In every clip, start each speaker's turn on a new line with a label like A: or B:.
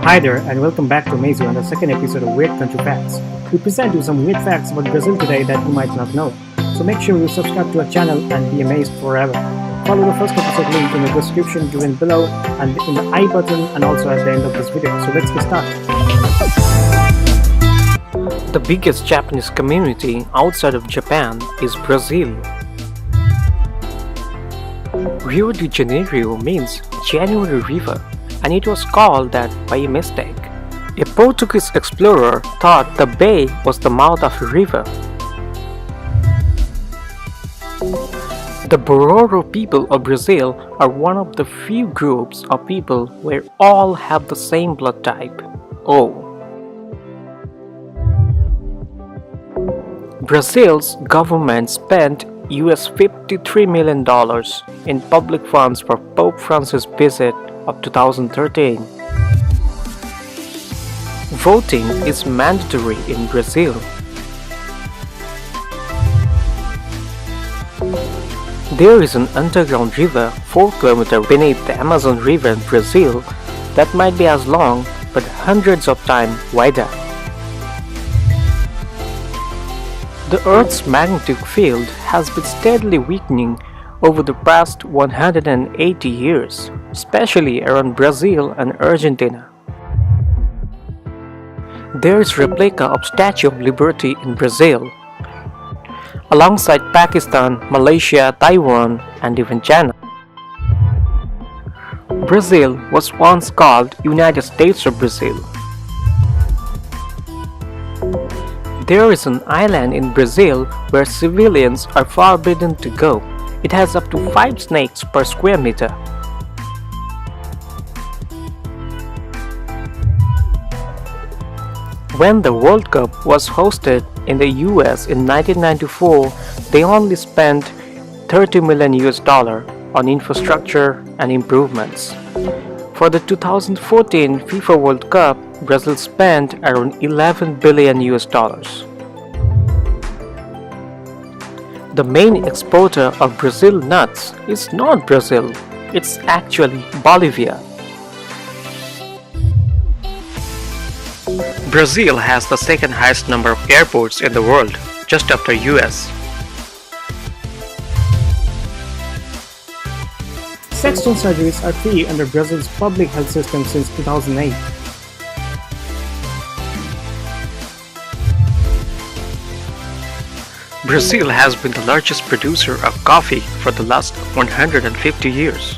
A: Hi there, and welcome back to Amaze on the second episode of Weird Country Facts. We present you some weird facts about Brazil today that you might not know. So make sure you subscribe to our channel and be amazed forever. Follow the first episode link in the description given below and in the I button and also at the end of this video. So let's get started. The biggest Japanese community outside of Japan is Brazil. Rio de Janeiro means January River, and it was called that by a mistake. A Portuguese explorer thought the bay was the mouth of a river. The Bororo people of Brazil are one of the few groups of people where all have the same blood type, O. Brazil's government spent US $53 million in public funds for Pope Francis' visit of 2013. Voting is mandatory in Brazil. There is an underground river 4 km beneath the Amazon River in Brazil that might be as long but hundreds of times wider. The Earth's magnetic field has been steadily weakening over the past 180 years, especially around Brazil and Argentina. There is a replica of Statue of Liberty in Brazil, alongside Pakistan, Malaysia, Taiwan, and even China. Brazil was once called United States of Brazil. There is an island in Brazil where civilians are forbidden to go. It has up to 5 snakes per square meter. When the World Cup was hosted in the US in 1994, they only spent $30 million on infrastructure and improvements. For the 2014 FIFA World Cup, Brazil spent around $11 billion. The main exporter of Brazil nuts is not Brazil, it's actually Bolivia. Brazil has the second highest number of airports in the world, just after US. Sexual surgeries are free under Brazil's public health system since 2008. Brazil has been the largest producer of coffee for the last 150 years.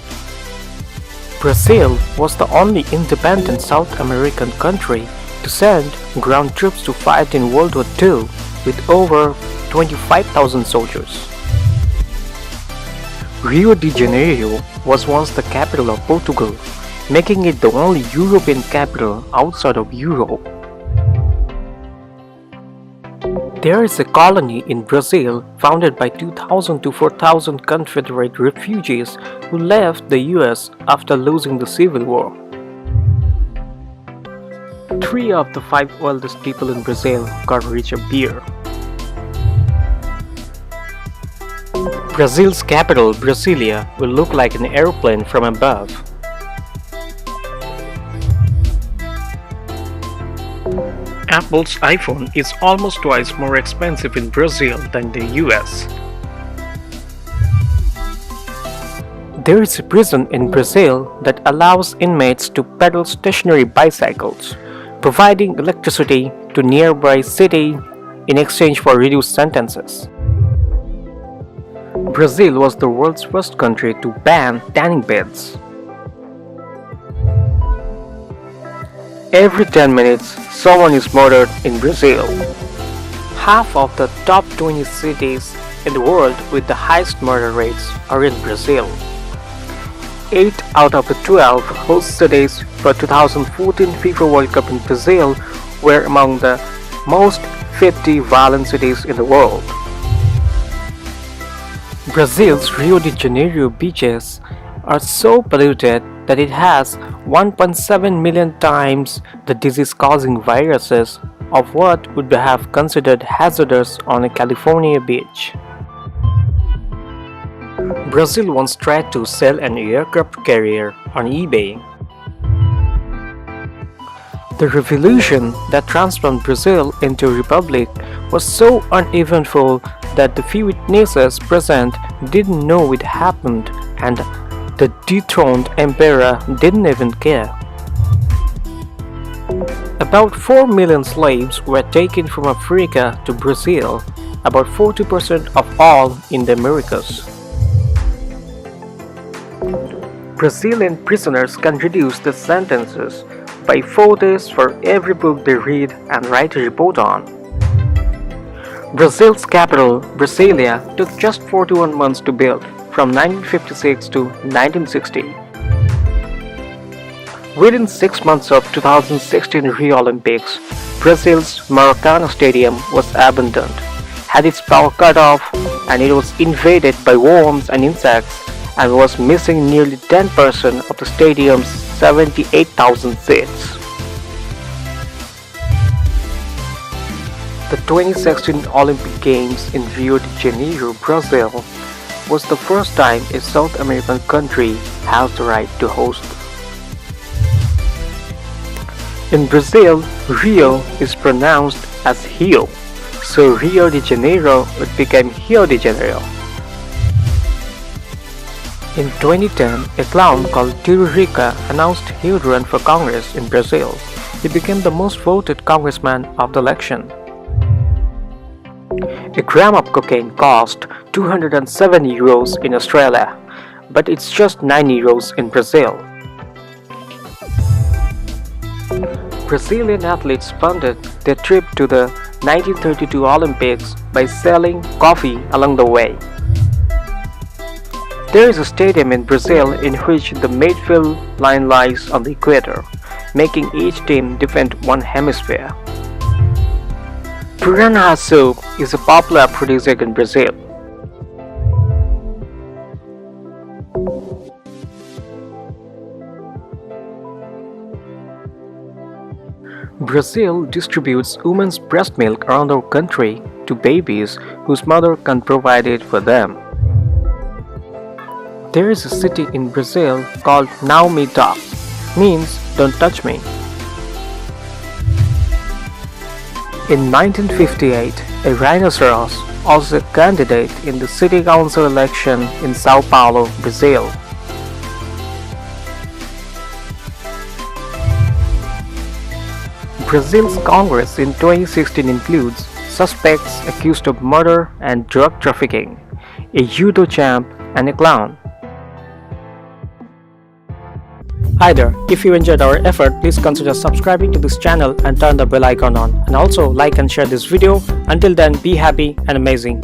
A: Brazil was the only independent South American country to send ground troops to fight in World War II with over 25,000 soldiers. Rio de Janeiro was once the capital of Portugal, making it the only European capital outside of Europe. There is a colony in Brazil founded by 2,000 to 4,000 Confederate refugees who left the US after losing the Civil War. 3 of the 5 oldest people in Brazil got rich of beer. Brazil's capital, Brasilia, will look like an airplane from above. Apple's iPhone is almost twice more expensive in Brazil than the US. There is a prison in Brazil that allows inmates to pedal stationary bicycles, providing electricity to nearby city in exchange for reduced sentences. Brazil was the world's first country to ban tanning beds. Every 10 minutes, someone is murdered in Brazil. Half of the top 20 cities in the world with the highest murder rates are in Brazil. 8 out of the 12 host cities for 2014 FIFA World Cup in Brazil were among the most 50 violent cities in the world. Brazil's Rio de Janeiro beaches are so polluted that it has 1.7 million times the disease-causing viruses of what would have considered hazardous on a California beach. Brazil once tried to sell an aircraft carrier on eBay. The revolution that transformed Brazil into a republic was so uneventful that the few witnesses present didn't know it happened, and the dethroned emperor didn't even care. About 4 million slaves were taken from Africa to Brazil, about 40% of all in the Americas. Brazilian prisoners can reduce the sentences by 4 days for every book they read and write a report on. Brazil's capital, Brasilia, took just 41 months to build, from 1956 to 1960. Within 6 months of 2016 Rio Olympics, Brazil's Maracanã Stadium was abandoned, had its power cut off, and it was invaded by worms and insects, and was missing nearly 10% of the stadium's 78,000 seats. The 2016 Olympic Games in Rio de Janeiro, Brazil, was the first time a South American country has the right to host. In Brazil, Rio is pronounced as Rio, so Rio de Janeiro would become Rio de Janeiro. In 2010, a clown called Tiririca announced he would run for Congress in Brazil. He became the most voted congressman of the election. A gram of cocaine cost 207 euros in Australia, but it's just 9 euros in Brazil. Brazilian athletes funded their trip to the 1932 Olympics by selling coffee along the way. There is a stadium in Brazil in which the midfield line lies on the equator, making each team defend one hemisphere. Piranha soup is a popular aphrodisiac in Brazil. Brazil distributes women's breast milk around our country to babies whose mother can't provide it for them. There is a city in Brazil called Não Me Toque, means don't touch me. In 1958, a rhinoceros was a candidate in the city council election in Sao Paulo, Brazil. Brazil's Congress in 2016 includes suspects accused of murder and drug trafficking, a judo champ, and a clown. Hi there, if you enjoyed our effort, please consider subscribing to this channel and turn the bell icon on, and also like and share this video. Until then, be happy and amazing.